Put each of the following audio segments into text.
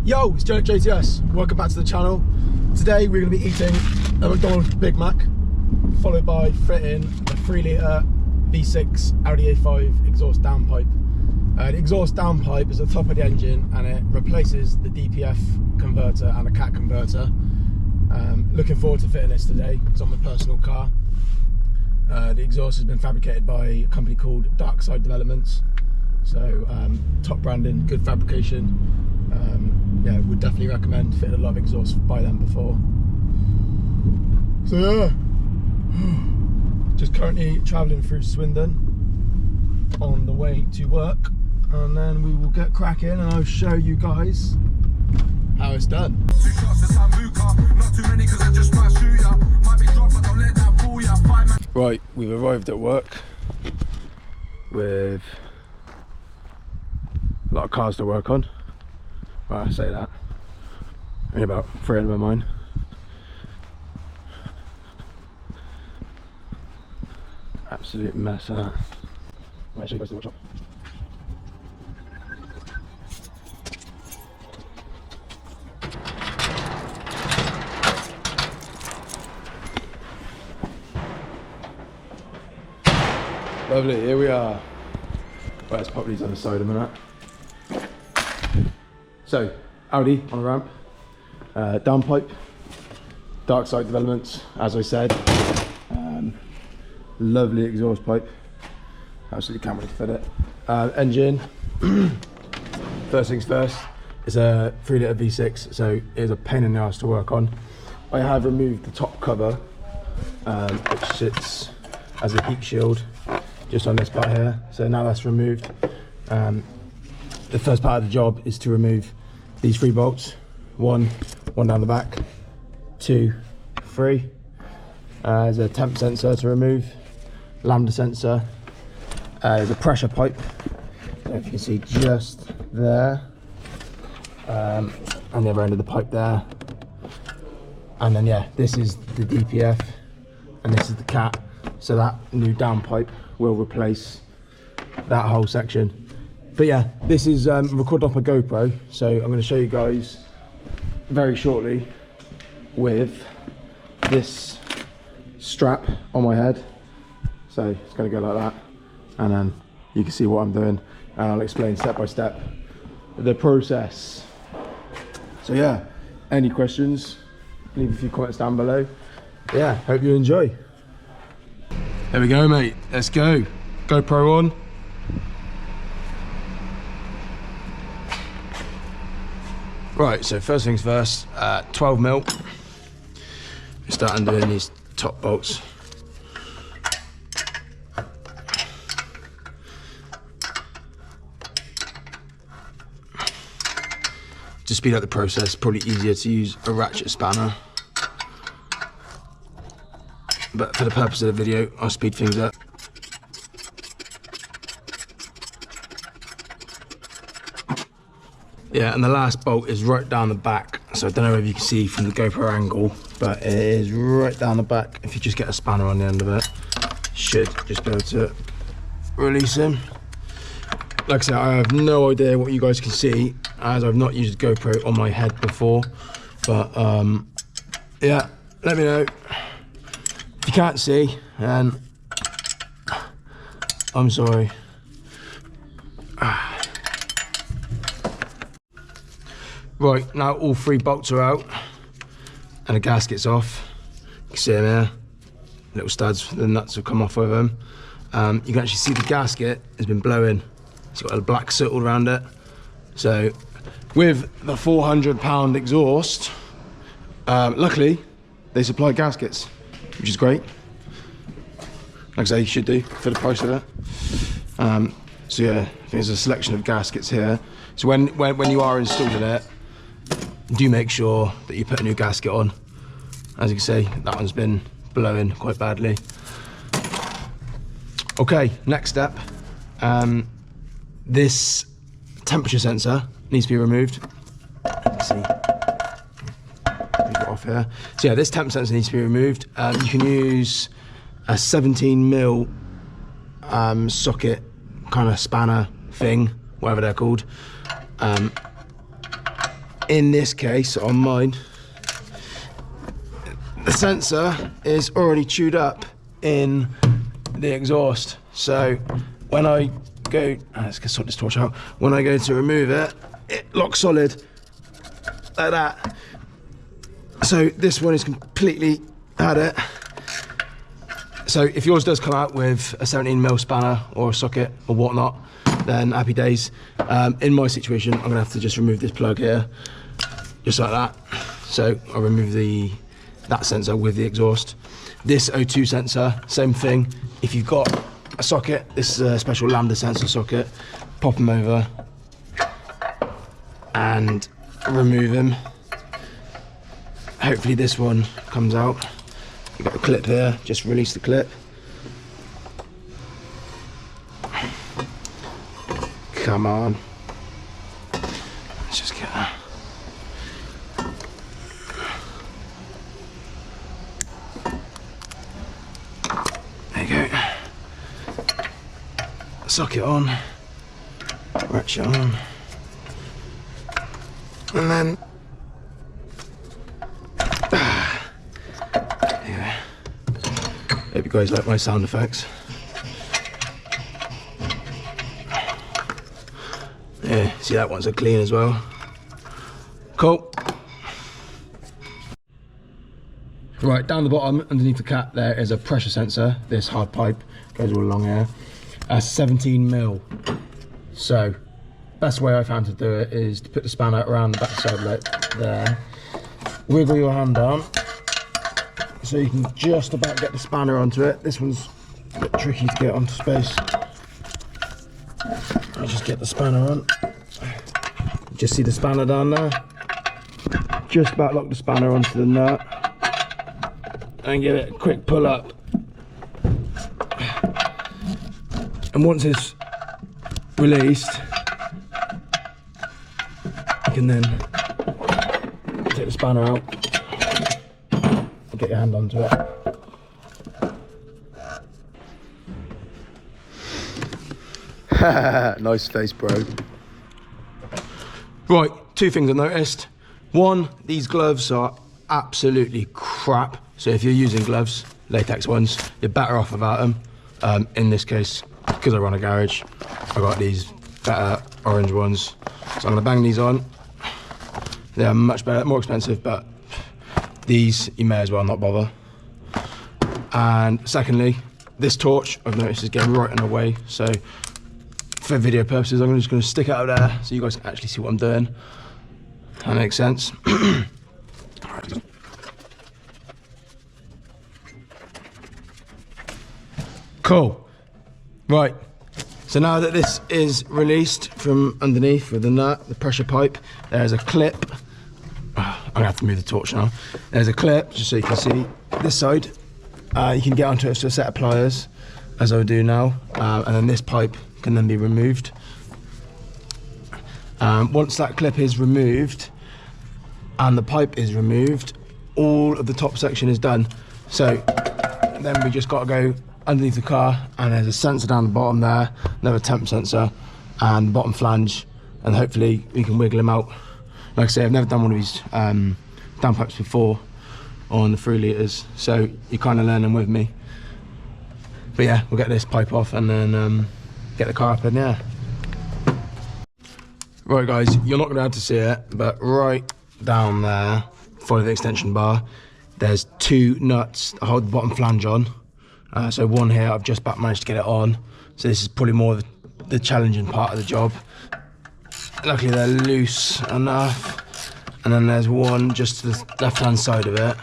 Yo, it's Joe at JTS. Welcome back to the channel. Today we're going to be eating a McDonald's Big Mac, followed by fitting a 3 litre V6 Audi A5 exhaust downpipe. The exhaust downpipe is at the top of the engine and it replaces the DPF converter and a CAT converter. Looking forward to fitting this today. It's on my personal car. The exhaust has been fabricated by a company called Darkside Developments. So top branding, good fabrication. Yeah, would definitely recommend fitting a lot of exhaust by them before. So yeah, just currently travelling through Swindon on the way to work, and then we will get cracking and I'll show you guys how it's done. Right, we've arrived at work with a lot of cars to work on. Well, I say that. Only about 3 of them are mine. Absolute mess of that. I'll show you guys the workshop. Lovely, here we are. Well, it's probably on the side a minute. So, Audi on a ramp, downpipe, Darkside Developments, as I said. Lovely exhaust pipe, absolutely can't wait to fit it. Engine, first things first, it's a 3 litre V6, so it's a pain in the ass to work on. I have removed the top cover, which sits as a heat shield, just on this part here, so now that's removed. The first part of the job is to remove these 3 bolts, one down the back, 2, 3. There's a temp sensor to remove, lambda sensor. There's a pressure pipe, if you can see just there, and the other end of the pipe there. And then yeah, this is the DPF, and this is the CAT. So that new downpipe will replace that whole section. But yeah, this is recorded off my GoPro, so I'm going to show you guys very shortly with this strap on my head. So it's going to go like that, and then you can see what I'm doing, and I'll explain step by step the process. So yeah, any questions, leave a few comments down below. Yeah, hope you enjoy. There we go, mate, let's go. GoPro on. Right, so first things first, 12mm. Start undoing these top bolts. To speed up the process, probably easier to use a ratchet spanner. But for the purpose of the video, I'll speed things up. Yeah, and the last bolt is right down the back, so I don't know if you can see from the GoPro angle, but it is right down the back. If you just get a spanner on the end of it, should just be able to release him. Like I said, I have no idea what you guys can see, as I've not used GoPro on my head before, but yeah, let me know. If you can't see, then I'm sorry. Right, now all 3 bolts are out and the gasket's off. You can see them here, little studs, the nuts have come off with them. You can actually see the gasket has been blowing. It's got a black soot all around it. So with the £400 exhaust, luckily they supply gaskets, which is great. Like I say, you should do for the price of it. So yeah, I think there's a selection of gaskets here. So when you are installing it, do make sure that you put a new gasket on. As you can see, that one's been blowing quite badly. Okay, next step. This temperature sensor needs to be removed. Let's see. Leave it off here. So yeah, this temp sensor needs to be removed. You can use a 17mm socket kind of spanner thing, whatever they're called. in this case, on mine, the sensor is already chewed up in the exhaust. So when I go, let's sort this torch out. When I go to remove it, it locks solid like that. So this one is completely had it. So if yours does come out with a 17mm spanner or a socket or whatnot, then happy days. In my situation, I'm gonna have to just remove this plug here, just like that. So I'll remove that sensor with the exhaust. This O2 sensor, same thing. If you've got a socket, this is a special lambda sensor socket, pop them over and remove them. Hopefully this one comes out. You've got a clip here, just release the clip. Come on. Let's just get that. There you go. Socket on, ratchet on, and then there you go. Hope you guys like my sound effects. Yeah, see that one's a clean as well. Cool. Right, down the bottom, underneath the cat, there is a pressure sensor. This hard pipe goes all along here. 17mm. So, best way I found to do it is to put the spanner around the back side like there. Wiggle your hand down, so you can just about get the spanner onto it. This one's a bit tricky to get onto space. You just get the spanner on. Just see the spanner down there. Just about lock the spanner onto the nut and give it a quick pull up. And once it's released, you can then take the spanner out and get your hand onto it. Nice face, bro. Right, two things I noticed. One, these gloves are absolutely crap. So if you're using gloves, latex ones, you're better off without them. In this case, because I run a garage, I got these better orange ones. So I'm gonna bang these on. They are much better, more expensive, but these you may as well not bother. And secondly, this torch I've noticed is getting right in the way. So for video purposes, I'm just gonna stick it out there so you guys can actually see what I'm doing. That makes sense. Cool. Right, so now that this is released from underneath with the nut, the pressure pipe, there's a clip. I'm gonna have to move the torch now. There's a clip, just so you can see this side. You can get onto it with a set of pliers, as I would do now, and then this pipe can then be removed. Once that clip is removed and the pipe is removed, all of the top section is done. So then we just got to go underneath the car, and there's a sensor down the bottom there, another temp sensor, and bottom flange, and hopefully we can wiggle them out. Like I say, I've never done one of these downpipes before on the 3 litres, so you're kind of learning with me. But yeah, we'll get this pipe off and then get the car up in the air. Right guys, you're not going to be able to see it, but right down there, follow the extension bar, there's 2 nuts that hold the bottom flange on. So one here, I've just about managed to get it on. So this is probably more of the challenging part of the job. Luckily they're loose enough. And then there's one just to the left-hand side of it.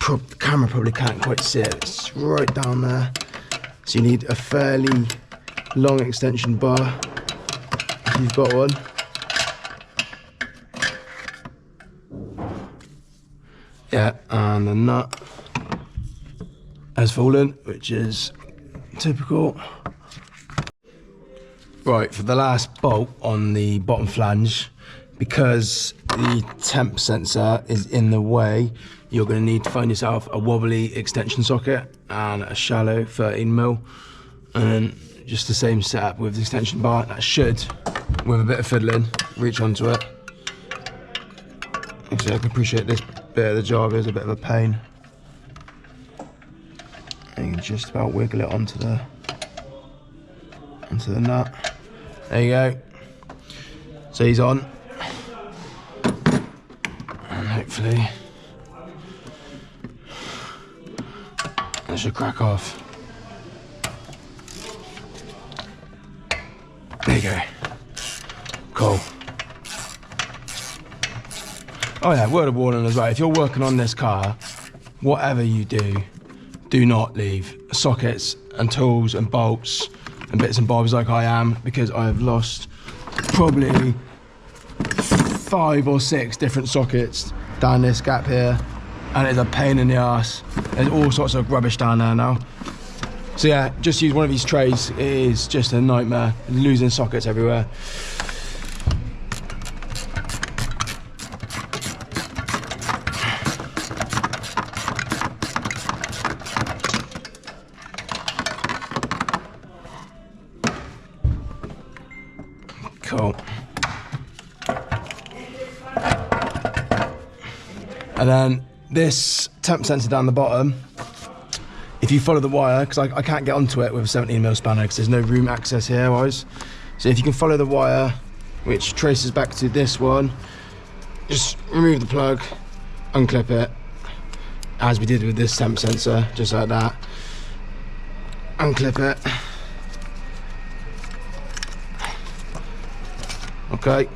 The camera probably can't quite see it. It's right down there. So you need a fairly long extension bar if you've got one. Yeah, and the nut has fallen, which is typical. Right, for the last bolt on the bottom flange, because the temp sensor is in the way, you're going to need to find yourself a wobbly extension socket and a shallow 13mm, and then just the same setup with the extension bar. That should, with a bit of fiddling, reach onto it. Actually, I can appreciate this bit of the job is a bit of a pain. And you can just about wiggle it onto the nut. There you go. So he's on. And hopefully that should crack off. There you go. Cool. Oh yeah, word of warning as well. If you're working on this car, whatever you do, do not leave sockets and tools and bolts and bits and bobs like I am, because I've lost probably 5 or 6 different sockets down this gap here, and it's a pain in the ass. There's all sorts of rubbish down there now. So yeah, just use one of these trays. It is just a nightmare, losing sockets everywhere. Cool. And then this temp sensor down the bottom, if you follow the wire, because I can't get onto it with a 17mm spanner because there's no room access here otherwise. So if you can follow the wire, which traces back to this one, just remove the plug, unclip it, as we did with this temp sensor, just like that. Unclip it. Okay.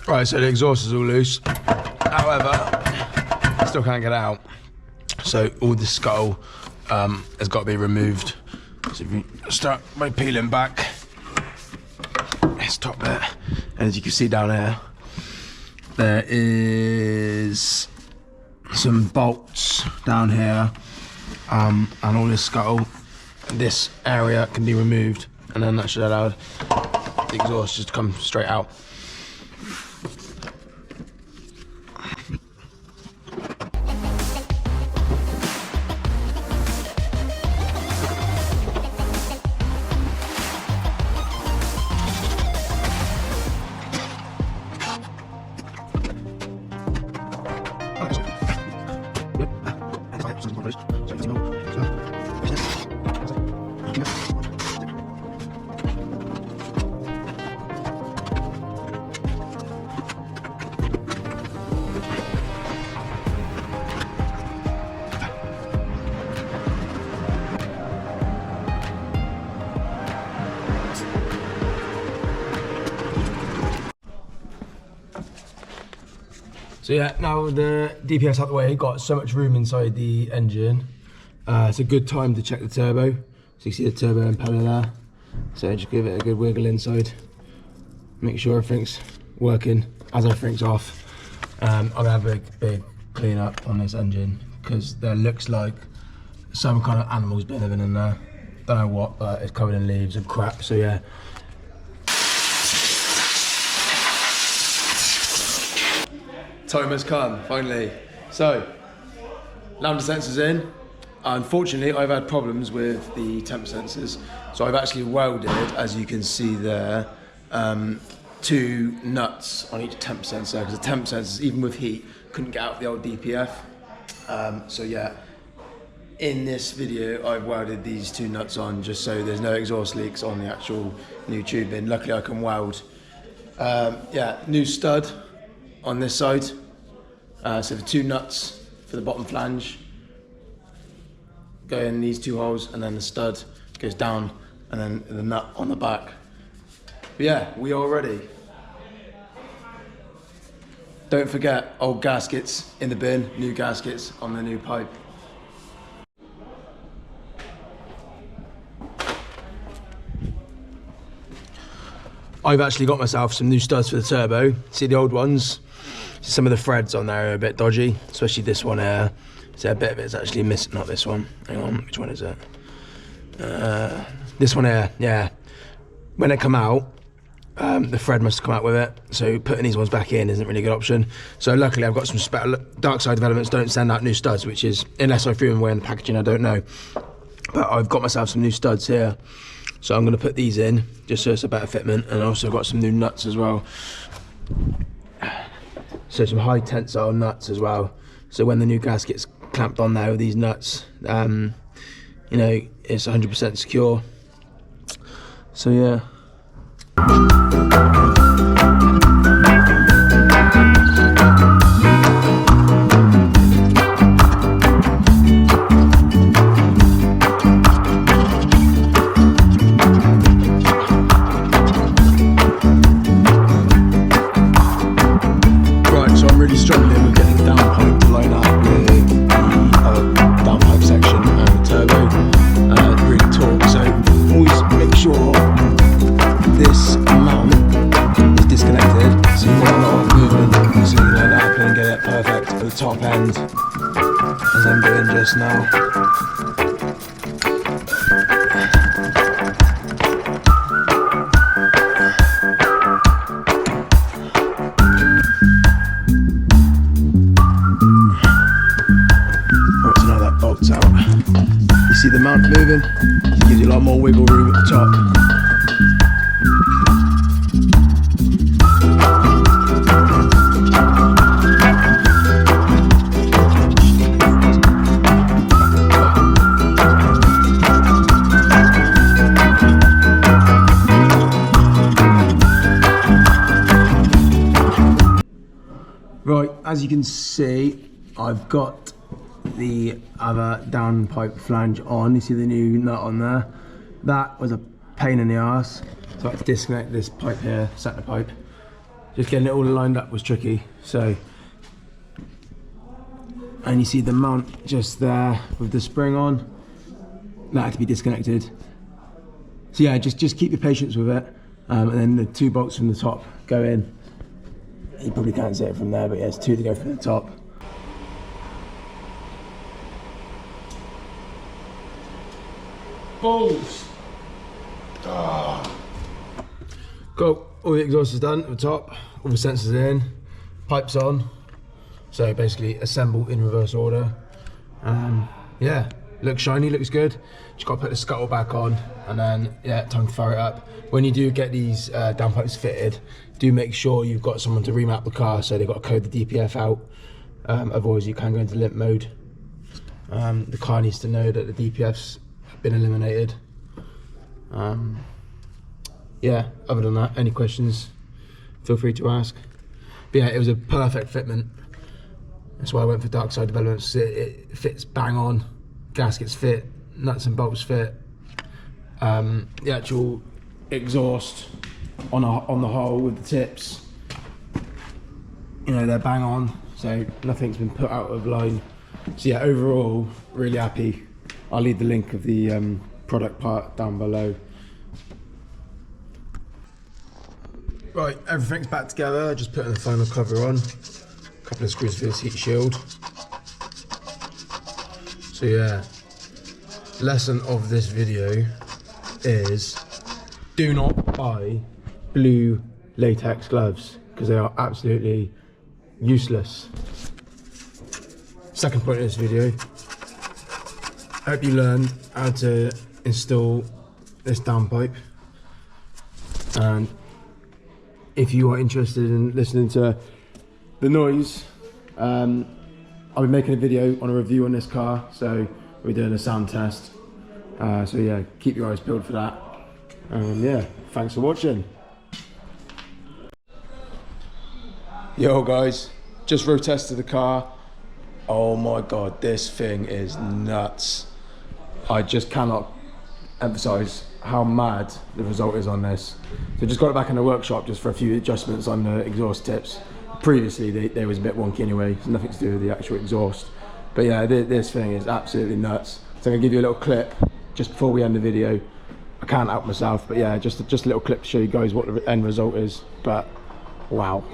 Right, so the exhaust is all loose. However, still can't get out. So all the skull has got to be removed. So if you start by peeling back this top bit, and as you can see down here, there is some bolts down here, and all this skull, this area can be removed, and then that should allow the exhaust just to come straight out. So yeah, now the DPF's out the way, got so much room inside the engine. It's a good time to check the turbo. So you see the turbo impeller there. So just give it a good wiggle inside. Make sure everything's working as everything's off. I'm gonna have a big clean up on this engine because there looks like some kind of animal's been living in there. Don't know what, but it's covered in leaves and crap, so yeah. Time has come, finally. So, lambda sensors in. Unfortunately, I've had problems with the temp sensors. So I've actually welded, as you can see there, 2 nuts on each temp sensor, because the temp sensors, even with heat, couldn't get out the old DPF. So yeah, in this video, I've welded these 2 nuts on just so there's no exhaust leaks on the actual new tubing. Luckily, I can weld. Yeah, new stud on this side. So the 2 nuts for the bottom flange go in these 2 holes, and then the stud goes down, and then the nut on the back. But yeah, we are ready. Don't forget, old gaskets in the bin, new gaskets on the new pipe. I've actually got myself some new studs for the turbo. See the old ones? Some of the threads on there are a bit dodgy, especially this one here. So a bit of it's actually missing, not this one. Hang on, which one is it? This one here, yeah. When they come out, The thread must have come out with it, so putting these ones back in isn't really a good option. So luckily I've got some Darkside developments don't send out new studs, which is, unless I threw them away in the packaging, I don't know. But I've got myself some new studs here, so I'm going to put these in just so it's a better fitment, and I also got some new nuts as well. So some high tensile nuts as well, so when the new gasket's clamped on there with these nuts, you know, it's 100% secure. So yeah. Right, so I'm really struggling with getting downpipe to line up with the downpipe section and the turbo. Really taut, so always make sure this mount is disconnected, so you've got a lot of movement, so you can line it up and get it perfect at the top end, as I'm doing just now. Right, so now that bolt's out. You see the mount moving? It gives you a lot more wiggle room at the top. Right, as you can see, I've got the other downpipe flange on. You see the new nut on there? That was a pain in the arse. So I had to disconnect this pipe here, centre pipe. Just getting it all lined up was tricky. So, and you see the mount just there with the spring on. That had to be disconnected. So yeah, just keep your patience with it. And then the two bolts from the top go in. You probably can't see it from there, but yeah, it's two to go from the top. Balls! Oh. Cool, all the exhaust is done at the top, all the sensors in, pipes on. So basically assemble in reverse order. Yeah, looks shiny, looks good. Just got to put the scuttle back on, and then yeah, time to fire it up. When you do get these downpipes fitted, do make sure you've got someone to remap the car, so they've got to code the DPF out. Otherwise you can go into limp mode. The car needs to know that the DPF's been eliminated. Yeah, other than that, any questions, feel free to ask. But yeah, it was a perfect fitment. That's why I went for Darkside developments. It fits bang on, gaskets fit, nuts and bolts fit. The actual exhaust on the hole with the tips, you know, they're bang on, so nothing's been put out of line. So yeah, overall, really happy. I'll leave the link of the product part down below. Right, everything's back together. Just putting the final cover on. A couple of screws for this heat shield. So yeah, lesson of this video is do not buy blue latex gloves because they are absolutely useless. Second point of this video, I hope you learned how to install this downpipe, and if you are interested in listening to the noise, I'll be making a video on a review on this car, so we're doing a sound test. So yeah, keep your eyes peeled for that. Yeah, thanks for watching. Yo guys, just road tested the car. Oh my god, this thing is nuts. I just cannot emphasize how mad the result is on this. So just got it back in the workshop just for a few adjustments on the exhaust tips. Previously they was a bit wonky anyway, so nothing to do with the actual exhaust. But yeah, this thing is absolutely nuts. So I'm gonna give you a little clip just before we end the video. I can't help myself, but yeah, just a little clip to show you guys what the end result is. But wow.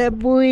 it, boy.